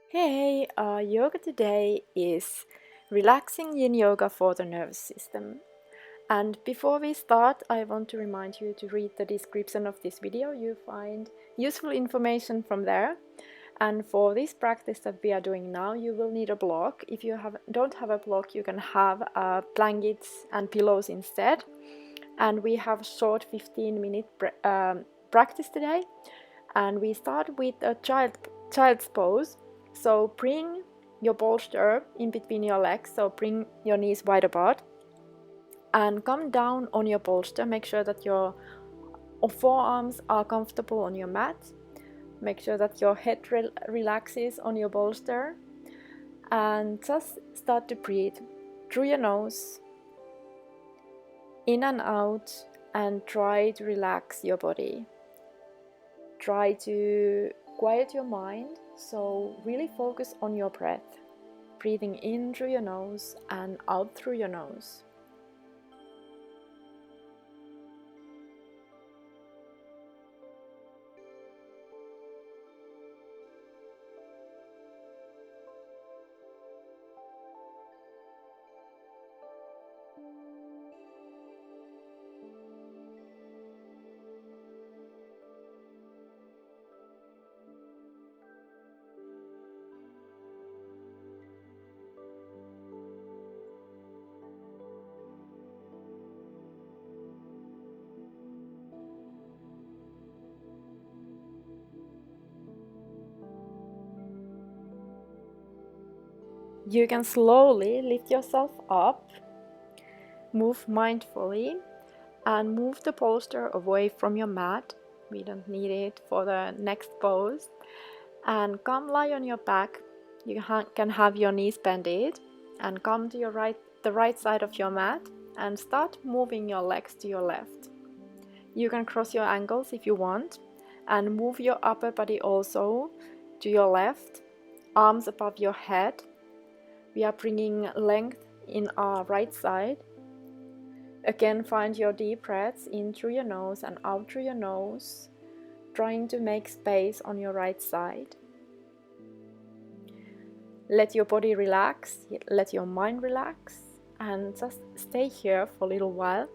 Hey, yoga today is relaxing yin yoga for the nervous system. And before we start, I want to remind you to read the description of this video. You find useful information from there. And for this practice that we are doing now, you will need a block. If you don't have a block, you can have blankets and pillows instead. And we have a short 15-minute practice today. And we start with a child's pose. So bring your bolster in between your legs, so bring your knees wide apart and come down on your bolster. Make sure that your forearms are comfortable on your mat. Make sure that your head relaxes on your bolster, and just start to breathe through your nose, in and out, and try to relax your body. Try to quiet your mind, so really focus on your breath, breathing in through your nose and out through your nose. You can slowly lift yourself up, move mindfully, and move the bolster away from your mat. We don't need it for the next pose. And come lie on your back. You can have your knees bended and come to the right side of your mat and start moving your legs to your left. You can cross your ankles if you want and move your upper body also to your left, arms above your head. We are bringing length in our right side. Again, find your deep breaths in through your nose and out through your nose, trying to make space on your right side. Let your body relax, let your mind relax, and just stay here for a little while.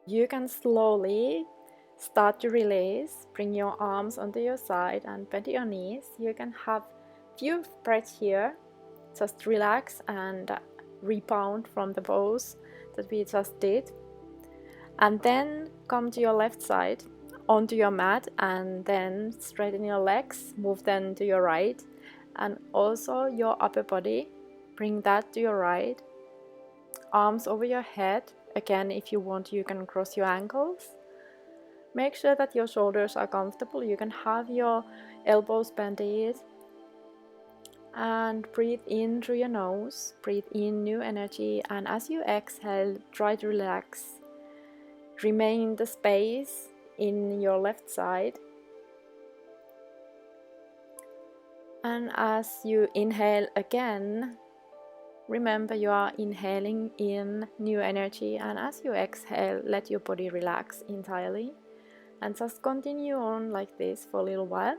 You can slowly start to release, bring your arms onto your side and bend your knees. You can have few breaths here, just relax and rebound from the pose that we just did. And then come to your left side onto your mat and then straighten your legs, move them to your right, and also your upper body, bring that to your right, arms over your head. Again, if you want, you can cross your ankles. Make sure that your shoulders are comfortable. You can have your elbows bended. And breathe in through your nose. Breathe in new energy. And as you exhale, try to relax. Remain the space in your left side. And as you inhale again, remember you are inhaling in new energy, and as you exhale, let your body relax entirely. And just continue on like this for a little while.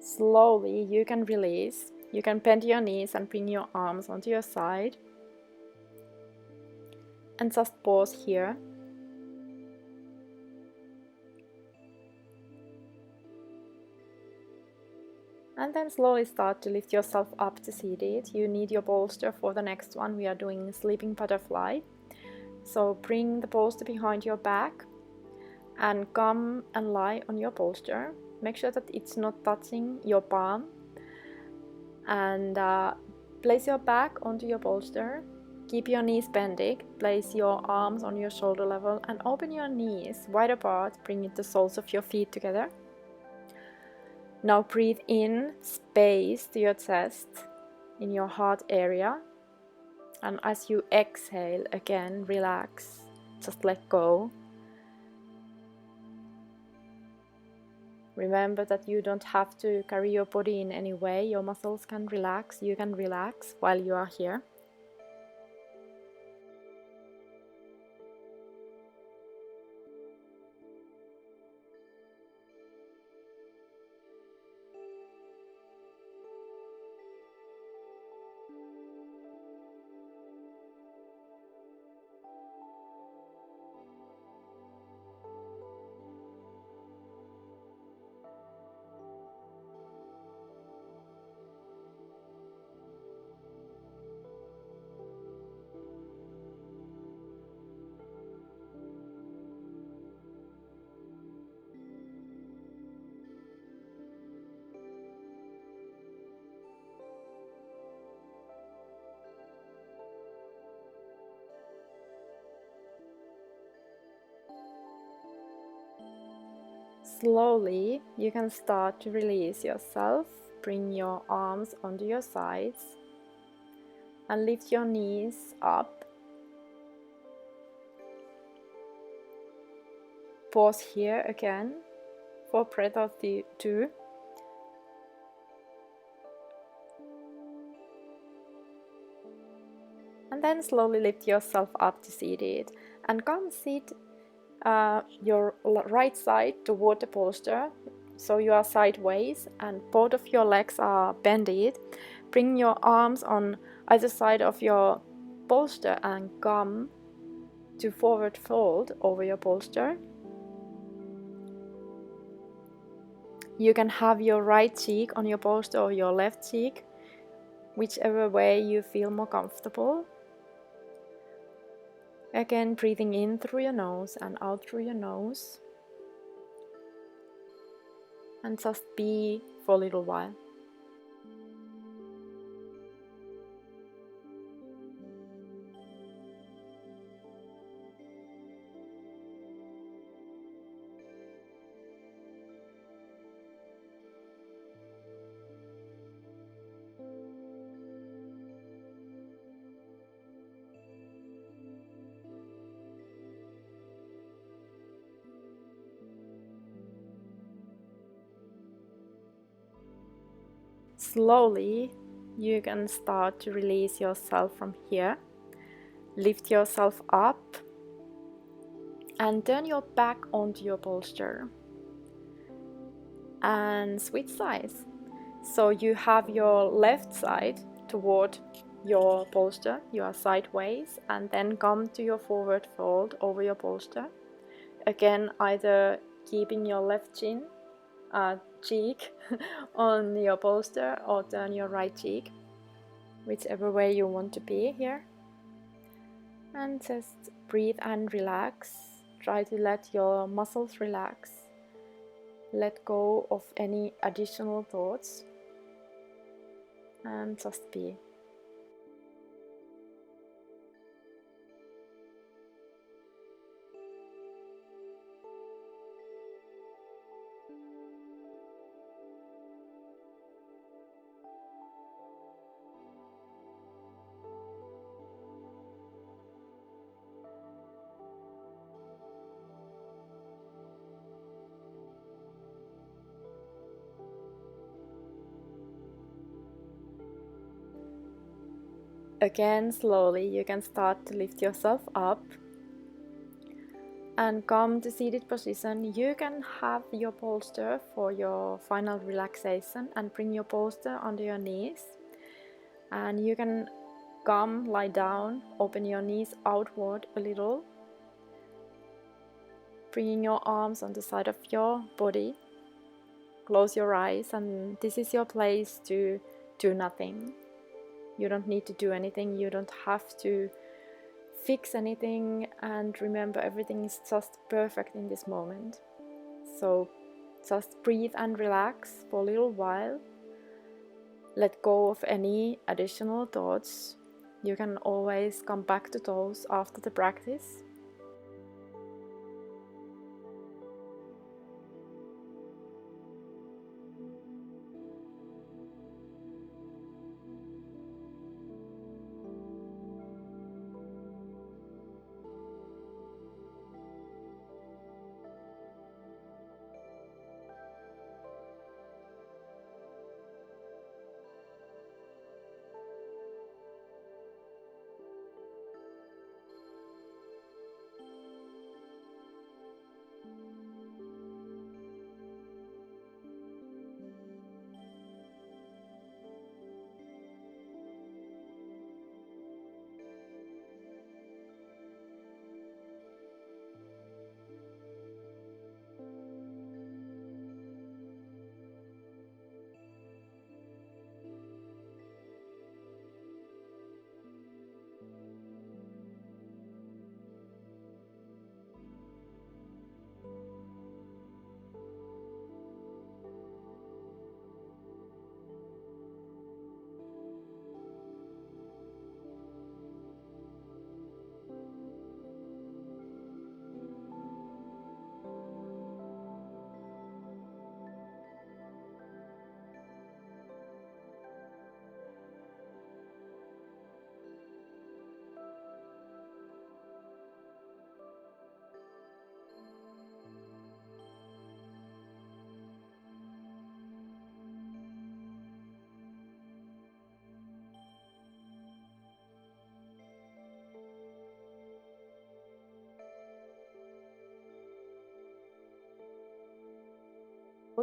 Slowly you can release. You can bend your knees and bring your arms onto your side. And just pause here. And then slowly start to lift yourself up to seated. You need your bolster for the next one. We are doing sleeping butterfly. So bring the bolster behind your back and come and lie on your bolster. Make sure that it's not touching your palm. And place your back onto your bolster. Keep your knees bending. Place your arms on your shoulder level and open your knees wide apart, bringing the soles of your feet together. Now breathe in space to your chest in your heart area. And as you exhale, again, relax. Just let go. Remember that you don't have to carry your body in any way. Your muscles can relax. You can relax while you are here. Slowly, you can start to release yourself. Bring your arms onto your sides and lift your knees up. Pause here again for breath of the two. And then slowly lift yourself up to seated and come sit your right side toward the bolster, so you are sideways and both of your legs are bended. Bring your arms on either side of your bolster and come to forward fold over your bolster. You can have your right cheek on your bolster or your left cheek, whichever way you feel more comfortable. Again, breathing in through your nose and out through your nose. And just be for a little while. Slowly, you can start to release yourself from here. Lift yourself up and turn your back onto your bolster and switch sides. So you have your left side toward your bolster, you are sideways, and then come to your forward fold over your bolster. Again, either keeping your left cheek on your bolster or turn your right cheek. whichever way you want to be here. And just breathe and relax. Try to let your muscles relax. Let go of any additional thoughts and just be. Again, slowly you can start to lift yourself up and come to seated position. You can have your bolster for your final relaxation and bring your bolster under your knees. And you can come, lie down, open your knees outward a little, bringing your arms on the side of your body. Close your eyes, and this is your place to do nothing. You don't need to do anything, you don't have to fix anything, and remember, everything is just perfect in this moment. So just breathe and relax for a little while. Let go of any additional thoughts. You can always come back to those after the practice.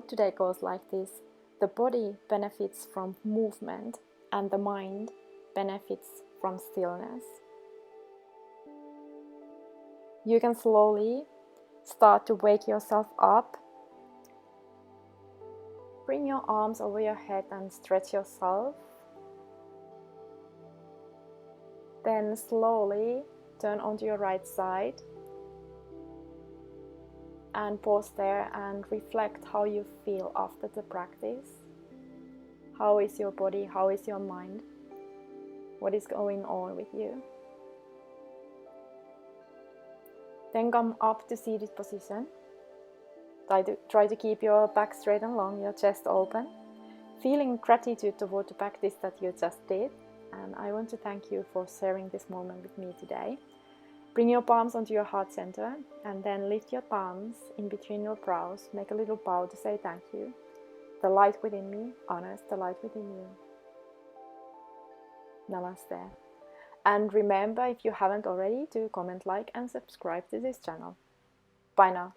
Today goes like this: the body benefits from movement and the mind benefits from stillness. You can slowly start to wake yourself up. Bring your arms over your head and stretch yourself. Then slowly turn onto your right side and pause there and reflect how you feel after the practice. How is your body? How is your mind? What is going on with you? Then come up to seated position. Try to keep your back straight and long, your chest open, feeling gratitude toward the practice that you just did. And I want to thank you for sharing this moment with me today. Bring your palms onto your heart center and then lift your thumbs in between your brows. Make a little bow to say thank you. The light within me honors the light within you. Namaste. And remember, if you haven't already, to comment, like and subscribe to this channel. Bye now.